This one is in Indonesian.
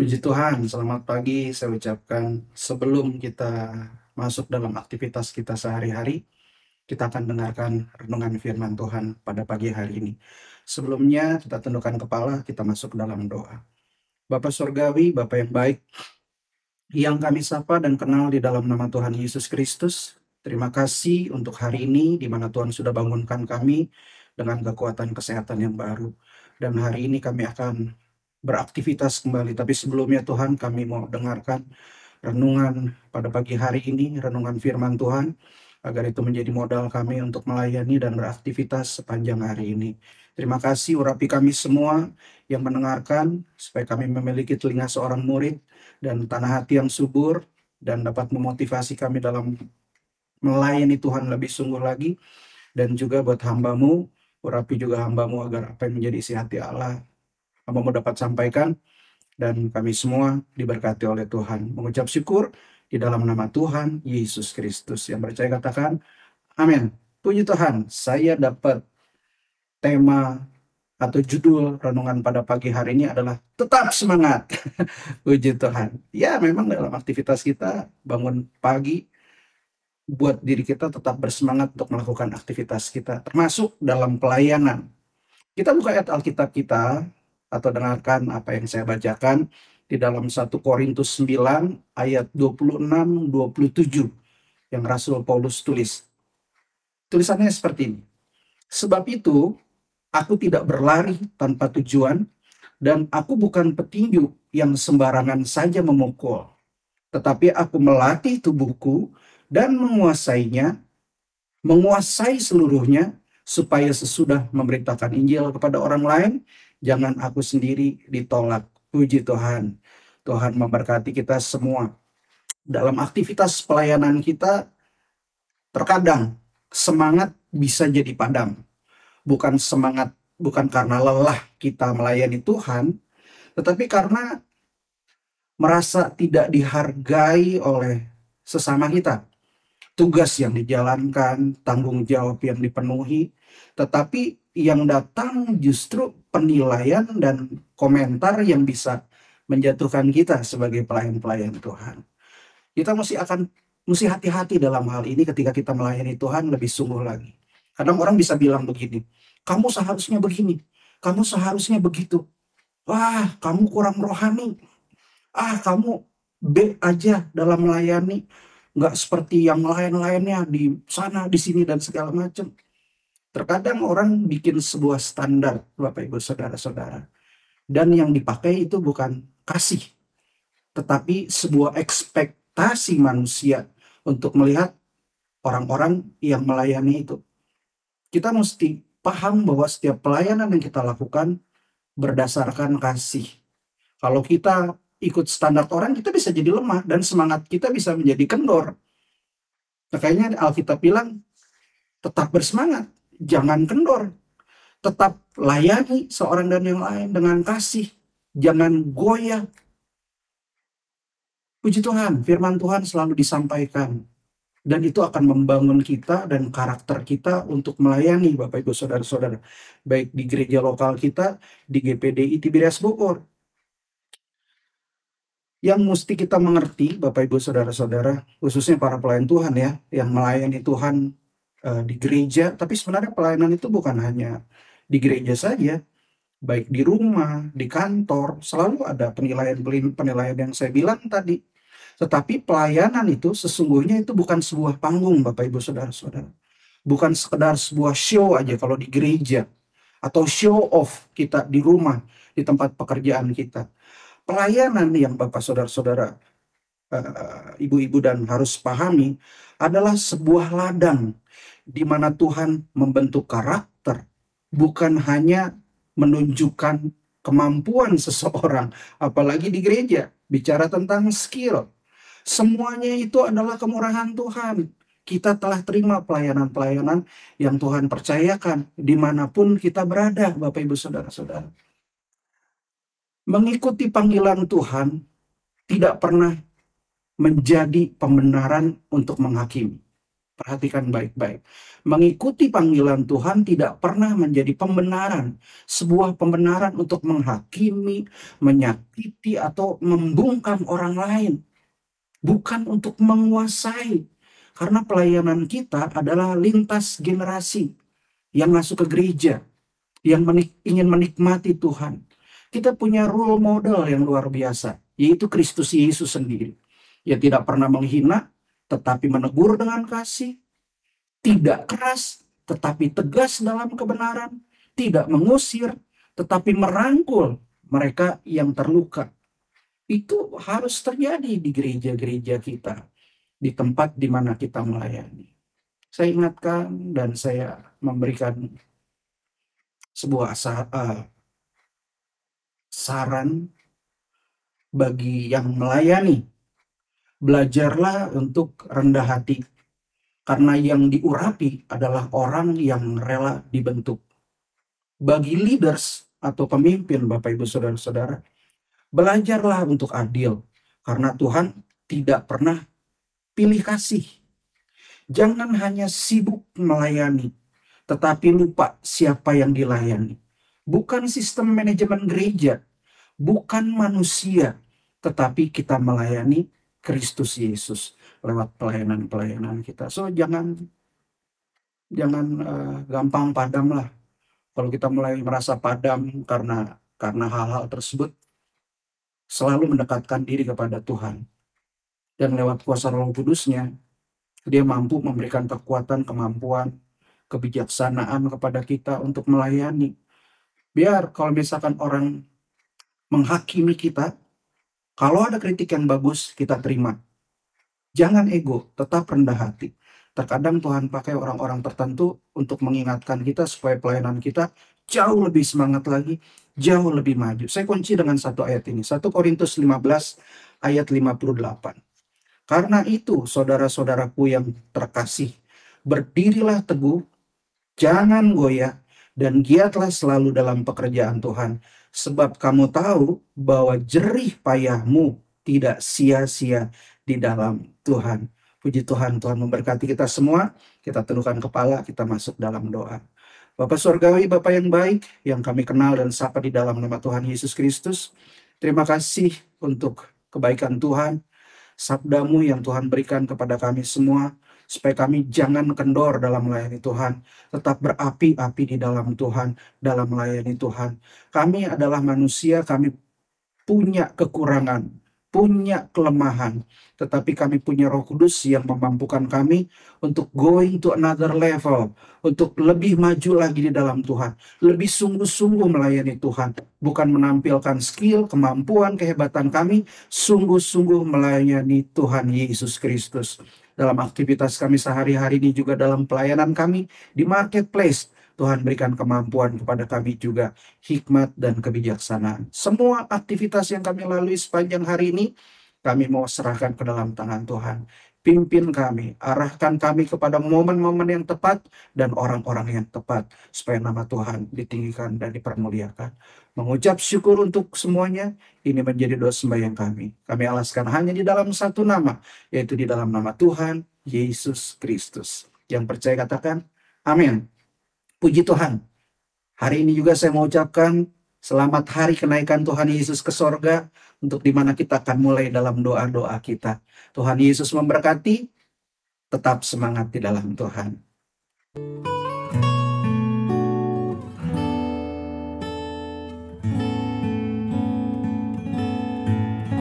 Puji Tuhan, selamat pagi saya ucapkan. Sebelum kita masuk dalam aktivitas kita sehari-hari, kita akan dengarkan renungan firman Tuhan pada pagi hari ini. Sebelumnya kita tundukkan kepala, kita masuk dalam doa. Bapa Surgawi, Bapa yang baik, yang kami sapa dan kenal di dalam nama Tuhan Yesus Kristus, terima kasih untuk hari ini di mana Tuhan sudah bangunkan kami dengan kekuatan kesehatan yang baru. Dan hari ini kami akan beraktivitas kembali. Tapi sebelumnya Tuhan, kami mau dengarkan renungan pada pagi hari ini, renungan firman Tuhan, agar itu menjadi modal kami untuk melayani dan beraktivitas sepanjang hari ini. Terima kasih urapi kami semua yang mendengarkan, supaya kami memiliki telinga seorang murid dan tanah hati yang subur, dan dapat memotivasi kami dalam melayani Tuhan lebih sungguh lagi. Dan juga buat hambamu, urapi juga hambamu agar apa yang menjadi isi hati Allah, hambamu dapat sampaikan, dan kami semua diberkati oleh Tuhan. Mengucap syukur di dalam nama Tuhan Yesus Kristus. Yang percaya katakan, amin. Puji Tuhan, saya dapat tema atau judul renungan pada pagi hari ini adalah tetap semangat. Puji Tuhan. Ya, memang dalam aktivitas kita bangun pagi, buat diri kita tetap bersemangat untuk melakukan aktivitas kita, termasuk dalam pelayanan. Kita buka ayat Alkitab kita, atau dengarkan apa yang saya bacakan di dalam 1 Korintus 9 ayat 26-27 yang Rasul Paulus tulis. Tulisannya seperti ini. Sebab itu, aku tidak berlari tanpa tujuan, dan aku bukan petinju yang sembarangan saja memukul, tetapi aku melatih tubuhku dan menguasai seluruhnya, supaya sesudah memberitakan Injil kepada orang lain, jangan aku sendiri ditolak. Puji Tuhan. Tuhan memberkati kita semua. Dalam aktivitas pelayanan kita, terkadang semangat bisa jadi padam. Bukan karena lelah kita melayani Tuhan, tetapi karena merasa tidak dihargai oleh sesama kita. Tugas yang dijalankan, tanggung jawab yang dipenuhi, tetapi yang datang justru penilaian dan komentar yang bisa menjatuhkan kita sebagai pelayan-pelayan Tuhan. Kita mesti hati-hati dalam hal ini ketika kita melayani Tuhan lebih sungguh lagi. Kadang orang bisa bilang begini, kamu seharusnya begini, kamu seharusnya begitu. Wah, kamu kurang rohani. Kamu B aja dalam melayani, nggak seperti yang lain-lainnya di sana, di sini, dan segala macam. Terkadang orang bikin sebuah standar, Bapak Ibu Saudara-saudara. Dan yang dipakai itu bukan kasih, tetapi sebuah ekspektasi manusia untuk melihat orang-orang yang melayani itu. Kita mesti paham bahwa setiap pelayanan yang kita lakukan berdasarkan kasih. Kalau kita ikut standar orang, kita bisa jadi lemah dan semangat kita bisa menjadi kendor. Makanya Alkitab bilang, tetap bersemangat, jangan kendor. Tetap layani seorang dan yang lain dengan kasih, jangan goyah. Puji Tuhan, firman Tuhan selalu disampaikan. Dan itu akan membangun kita dan karakter kita untuk melayani Bapak Ibu Saudara-saudara. Baik di gereja lokal kita, di GPDI Tiberias Bogor. Yang mesti kita mengerti, Bapak Ibu Saudara-saudara, khususnya para pelayan Tuhan ya, yang melayani Tuhan di gereja, tapi sebenarnya pelayanan itu bukan hanya di gereja saja, baik di rumah, di kantor, selalu ada penilaian yang saya bilang tadi. Tetapi pelayanan itu sesungguhnya itu bukan sebuah panggung, Bapak Ibu Saudara-saudara. Bukan sekedar sebuah show aja kalau di gereja, atau show off kita di rumah, di tempat pekerjaan kita. Pelayanan yang Bapak Saudara-saudara, ibu-ibu dan harus pahami, adalah sebuah ladang di mana Tuhan membentuk karakter, bukan hanya menunjukkan kemampuan seseorang, apalagi di gereja, bicara tentang skill. Semuanya itu adalah kemurahan Tuhan. Kita telah terima pelayanan-pelayanan yang Tuhan percayakan dimanapun kita berada, Bapak Ibu Saudara-saudara. Mengikuti panggilan Tuhan tidak pernah menjadi pembenaran untuk menghakimi. Perhatikan baik-baik. Mengikuti panggilan Tuhan tidak pernah menjadi pembenaran. Sebuah pembenaran untuk menghakimi, menyakiti, atau membungkam orang lain. Bukan untuk menguasai. Karena pelayanan kita adalah lintas generasi yang masuk ke gereja, yang ingin menikmati Tuhan. Kita punya role model yang luar biasa, yaitu Kristus Yesus sendiri. Yang tidak pernah menghina, tetapi menegur dengan kasih, tidak keras, tetapi tegas dalam kebenaran, tidak mengusir, tetapi merangkul mereka yang terluka. Itu harus terjadi di gereja-gereja kita, di tempat di mana kita melayani. Saya ingatkan dan saya memberikan sebuah saran bagi yang melayani. Belajarlah untuk rendah hati, karena yang diurapi adalah orang yang rela dibentuk. Bagi leaders atau pemimpin, Bapak Ibu Saudara-saudara, belajarlah untuk adil, karena Tuhan tidak pernah pilih kasih. Jangan hanya sibuk melayani, tetapi lupa siapa yang dilayani. Bukan sistem manajemen gereja, bukan manusia, tetapi kita melayani Kristus Yesus lewat pelayanan-pelayanan kita. So jangan gampang padam lah. Kalau kita mulai merasa padam karena hal-hal tersebut, selalu mendekatkan diri kepada Tuhan. Dan lewat kuasa Roh Kudus-Nya, Dia mampu memberikan kekuatan, kemampuan, kebijaksanaan kepada kita untuk melayani. Biar kalau misalkan orang menghakimi kita, kalau ada kritik yang bagus, kita terima. Jangan ego, tetap rendah hati. Terkadang Tuhan pakai orang-orang tertentu untuk mengingatkan kita supaya pelayanan kita jauh lebih semangat lagi, jauh lebih maju. Saya kunci dengan satu ayat ini, 1 Korintus 15 ayat 58. Karena itu, saudara-saudaraku yang terkasih, berdirilah teguh, jangan goyah, dan giatlah selalu dalam pekerjaan Tuhan. Sebab kamu tahu bahwa jerih payahmu tidak sia-sia di dalam Tuhan. Puji Tuhan, Tuhan memberkati kita semua. Kita tundukkan kepala, kita masuk dalam doa. Bapak Surgawi, Bapak yang baik, yang kami kenal dan sapa di dalam nama Tuhan Yesus Kristus. Terima kasih untuk kebaikan Tuhan, sabdamu yang Tuhan berikan kepada kami semua, supaya kami jangan kendor dalam melayani Tuhan, tetap berapi-api di dalam Tuhan, dalam melayani Tuhan. Kami adalah manusia, kami punya kekurangan, punya kelemahan, tetapi kami punya Roh Kudus yang memampukan kami untuk going to another level, untuk lebih maju lagi di dalam Tuhan, lebih sungguh-sungguh melayani Tuhan, bukan menampilkan skill, kemampuan, kehebatan kami, sungguh-sungguh melayani Tuhan Yesus Kristus. Dalam aktivitas kami sehari-hari ini, juga dalam pelayanan kami di marketplace, Tuhan berikan kemampuan kepada kami juga, hikmat dan kebijaksanaan. Semua aktivitas yang kami lalui sepanjang hari ini, kami mau serahkan ke dalam tangan Tuhan. Pimpin kami, arahkan kami kepada momen-momen yang tepat dan orang-orang yang tepat, supaya nama Tuhan ditinggikan dan dipermuliakan. Mengucap syukur untuk semuanya, ini menjadi doa sembahyang kami. Kami alaskan hanya di dalam satu nama, yaitu di dalam nama Tuhan Yesus Kristus. Yang percaya katakan, amin. Puji Tuhan. Hari ini juga saya mau ucapkan selamat hari kenaikan Tuhan Yesus ke sorga, untuk dimana kita akan mulai dalam doa-doa kita. Tuhan Yesus memberkati, tetap semangat di dalam Tuhan.